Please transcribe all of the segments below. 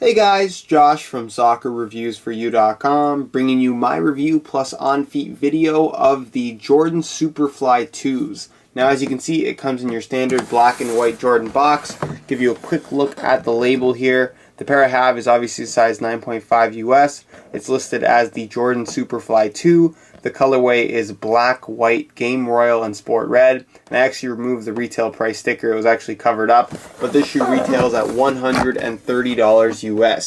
Hey guys, Josh from SoccerReviewsForYou.com bringing you my review plus on-feet video of the Jordan Superfly 2s. Now as you can see, it comes in your standard black and white Jordan box. Give you a quick look at the label here. The pair I have is obviously size 9.5 US. It's listed as the Jordan Superfly 2. The colorway is black, white, game royal, and sport red. And I actually removed the retail price sticker. It was actually covered up. But this shoe retails at $130 US.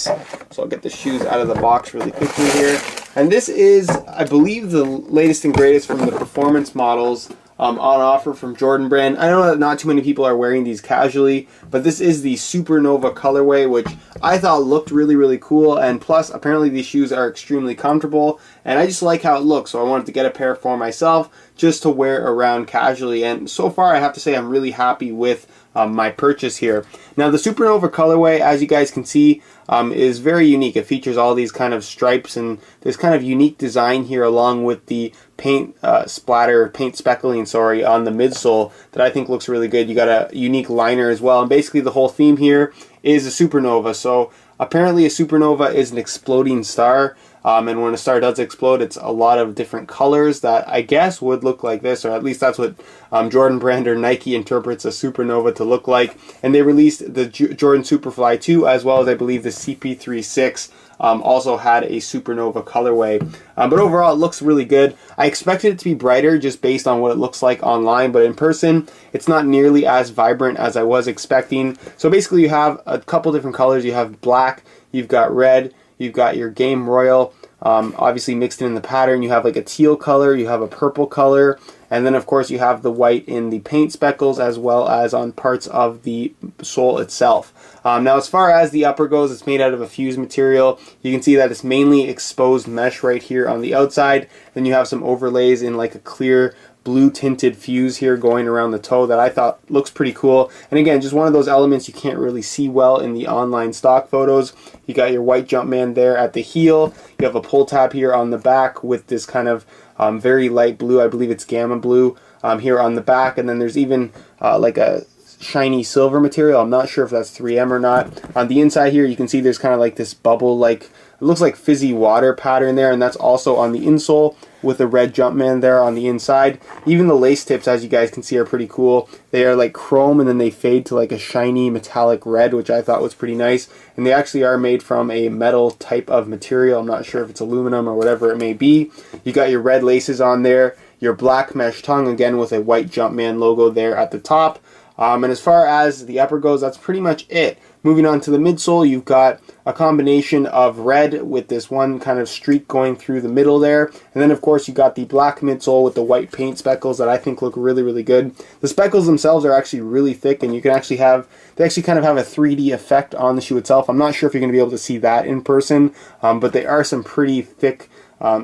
So I'll get the shoes out of the box really quickly here. And this is, I believe, the latest and greatest from the performance models on offer from Jordan brand. I know that not too many people are wearing these casually, but this is the Supernova colorway, which I thought looked really cool, and plus apparently these shoes are extremely comfortable, and I just like how it looks, so I wanted to get a pair for myself just to wear around casually, and so far I have to say I'm really happy with my purchase here. Now the Supernova colorway, as you guys can see, is very unique. It features all these kind of stripes and this kind of unique design here, along with the paint speckling, on the midsole that I think looks really good. You got a unique liner as well, and basically the whole theme here is a supernova. So apparently a supernova is an exploding star. And when a star does explode, it's a lot of different colors that I guess would look like this, or at least that's what Jordan brand or Nike interprets a supernova to look like. And they released the Jordan Superfly 2, as well as I believe the CP36 also had a supernova colorway. But overall, it looks really good. I expected it to be brighter just based on what it looks like online, but in person, it's not nearly as vibrant as I was expecting. So basically, you have a couple different colors. You have black, you've got red, you've got your game royal, obviously mixed in the pattern. You have like a teal color, you have a purple color, and then of course you have the white in the paint speckles as well as on parts of the sole itself. Now as far as the upper goes, it's made out of a fused material. You can see that it's mainly exposed mesh right here on the outside. Then you have some overlays in like a clear blue tinted fuse here going around the toe that I thought looks pretty cool. And again, just one of those elements you can't really see well in the online stock photos. You got your white Jumpman there at the heel. You have a pull tab here on the back with this kind of very light blue, I believe it's gamma blue, here on the back. And then there's even like a shiny silver material. I'm not sure if that's 3M or not. On the inside here, you can see there's kind of like this bubble, like it looks like fizzy water pattern there, and that's also on the insole with a red Jumpman there on the inside. Even the lace tips, as you guys can see, are pretty cool. They are like chrome and then they fade to like a shiny metallic red, which I thought was pretty nice. And they actually are made from a metal type of material. I'm not sure if it's aluminum or whatever it may be. You got your red laces on there, your black mesh tongue, again with a white Jumpman logo there at the top. And as far as the upper goes, that's pretty much it. Moving on to the midsole, you've got a combination of red with this one kind of streak going through the middle there. And then of course you got the black midsole with the white paint speckles that I think look really good. The speckles themselves are actually really thick, and you can actually they actually kind of have a 3D effect on the shoe itself. I'm not sure if you're going to be able to see that in person, but they are some pretty thick,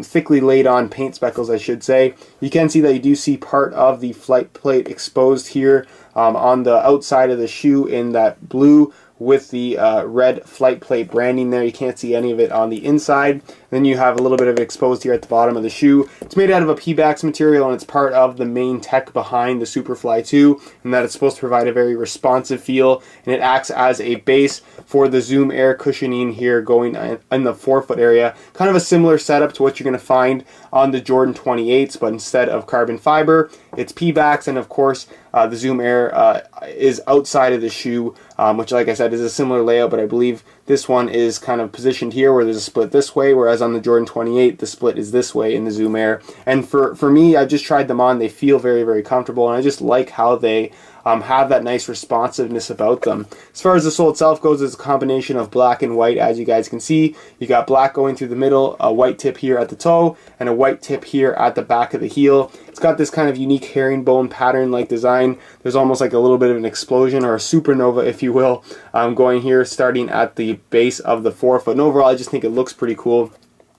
thickly laid on paint speckles, I should say. You can see that you do see part of the flight plate exposed here on the outside of the shoe in that blue with the red flight plate branding there. You can't see any of it on the inside. Then you have a little bit of it exposed here at the bottom of the shoe. It's made out of a Pebax material, and it's part of the main tech behind the Superfly 2, and that it's supposed to provide a very responsive feel, and it acts as a base for the Zoom Air cushioning here going in the forefoot area. Kind of a similar setup to what you're going to find on the Jordan 28s, but instead of carbon fiber, it's Pebax, and of course the Zoom Air is outside of the shoe, which, like I said, is a similar layout, but I believe this one is kind of positioned here where there's a split this way, whereas on the Jordan 28, the split is this way in the Zoom Air. And for me, I've just tried them on. They feel very comfortable, and I just like how they have that nice responsiveness about them. As far as the sole itself goes, it's a combination of black and white, as you guys can see. You got black going through the middle, a white tip here at the toe, and a white tip here at the back of the heel. It's got this kind of unique herringbone pattern-like design. There's almost like a little bit of an explosion, or a supernova, if you will, going here, starting at the base of the forefoot. And overall, I just think it looks pretty cool.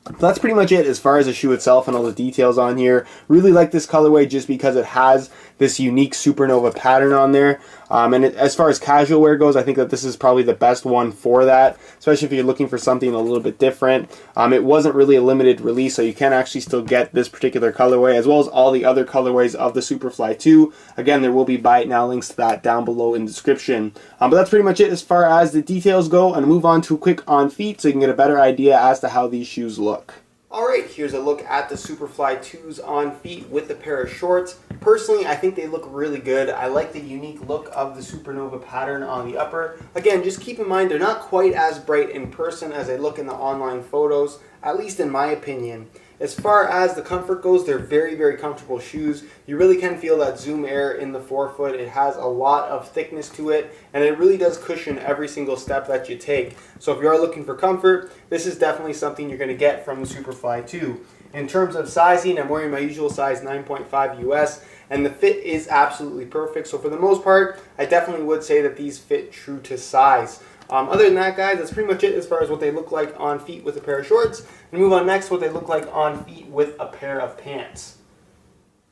So that's pretty much it as far as the shoe itself and all the details on here. Really like this colorway just because it has this unique Supernova pattern on there. As far as casual wear goes, I think that this is probably the best one for that, especially if you're looking for something a little bit different. It wasn't really a limited release, so you can actually still get this particular colorway as well as all the other colorways of the Superfly 2. Again, there will be buy it now links to that down below in the description. But that's pretty much it as far as the details go, and move on to a quick on feet so you can get a better idea as to how these shoes look. Alright, here's a look at the Superfly 2s on feet with a pair of shorts. Personally, I think they look really good. I like the unique look of the Supernova pattern on the upper. Again, just keep in mind they're not quite as bright in person as they look in the online photos, at least in my opinion. As far as the comfort goes, they're very, very comfortable shoes. You really can feel that Zoom Air in the forefoot. It has a lot of thickness to it, and it really does cushion every single step that you take. So if you are looking for comfort, this is definitely something you're going to get from the Superfly 2. In terms of sizing, I'm wearing my usual size 9.5 US, and the fit is absolutely perfect. So for the most part, I definitely would say that these fit true to size. Other than that, guys, that's pretty much it as far as what they look like on feet with a pair of shorts. And move on next, what they look like on feet with a pair of pants.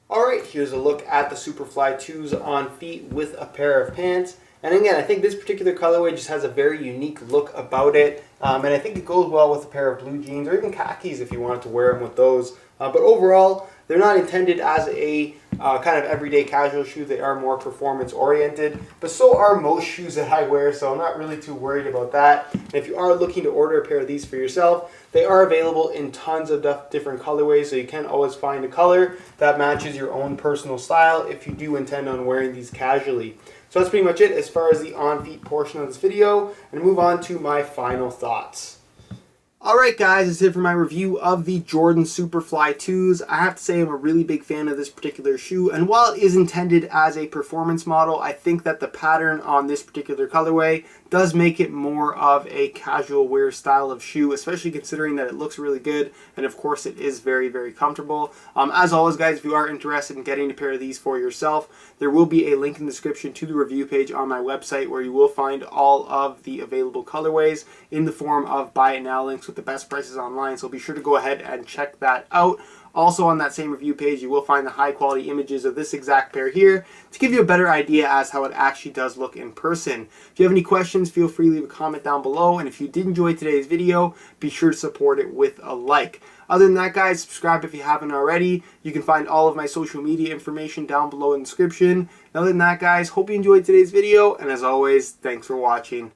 Alright, here's a look at the Superfly 2s on feet with a pair of pants. And again, I think this particular colorway just has a very unique look about it. And I think it goes well with a pair of blue jeans or even khakis if you wanted to wear them with those. But overall, they're not intended as a kind of everyday casual shoe. They are more performance oriented, but so are most shoes that I wear, so I'm not really too worried about that. And if you are looking to order a pair of these for yourself, they are available in tons of different colorways, so you can always find a color that matches your own personal style if you do intend on wearing these casually. So that's pretty much it as far as the on-feet portion of this video, and move on to my final thoughts. Alright guys, that's it for my review of the Jordan Superfly 2s. I have to say I'm a really big fan of this particular shoe, and while it is intended as a performance model, I think that the pattern on this particular colorway does make it more of a casual wear style of shoe, especially considering that it looks really good, and of course it is very, very comfortable. As always guys, if you are interested in getting a pair of these for yourself, there will be a link in the description to the review page on my website where you will find all of the available colorways in the form of buy it now links with the best prices online, so be sure to go ahead and check that out. Also on that same review page, you will find the high quality images of this exact pair here to give you a better idea as how it actually does look in person. If you have any questions, feel free to leave a comment down below, and if you did enjoy today's video, be sure to support it with a like. Other than that guys, subscribe if you haven't already. You can find all of my social media information down below in the description. Other than that guys, hope you enjoyed today's video, and as always, thanks for watching.